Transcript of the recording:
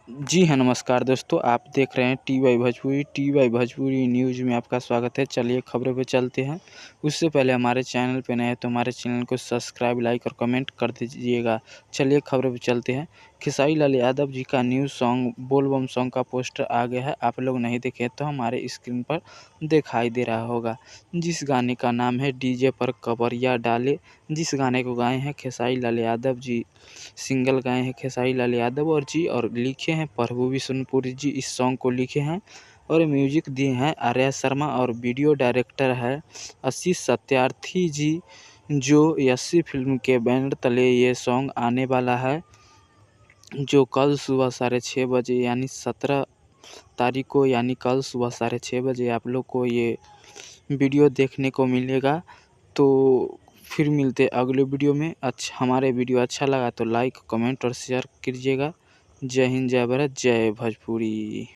जी हाँ, नमस्कार दोस्तों, आप देख रहे हैं टी वाई भोजपुरी न्यूज़ में आपका स्वागत है। चलिए खबरों पे चलते हैं। उससे पहले हमारे चैनल पे नए हैं तो हमारे चैनल को सब्सक्राइब, लाइक और कमेंट कर दीजिएगा। चलिए खबरों पे चलते हैं। खेसारी लाल यादव जी का न्यू सॉन्ग बोल बम सॉन्ग का पोस्टर आ गया है। आप लोग नहीं देखे तो हमारे स्क्रीन पर दिखाई दे रहा होगा, जिस गाने का नाम है डीजे पर कवरिया डाले। जिस गाने को गाए हैं खेसारी लाल यादव जी, सिंगल गाए हैं खेसारी लाल यादव और लिखे हैं प्रभु विष्णुपुरी जी। इस सॉन्ग को लिखे हैं और म्यूजिक दिए हैं आर्या शर्मा और वीडियो डायरेक्टर है आशीष सत्यार्थी जी, जो यस्सी फिल्म के बैनर तले ये सॉन्ग आने वाला है, जो कल सुबह 6:30 बजे यानी 17 तारीख को, यानी कल सुबह 6:30 बजे आप लोग को ये वीडियो देखने को मिलेगा। तो फिर मिलते अगले वीडियो में। हमारे वीडियो अच्छा लगा तो लाइक, कमेंट और शेयर कीजिएगा। जय हिंद, जय भारत, जय भोजपुरी।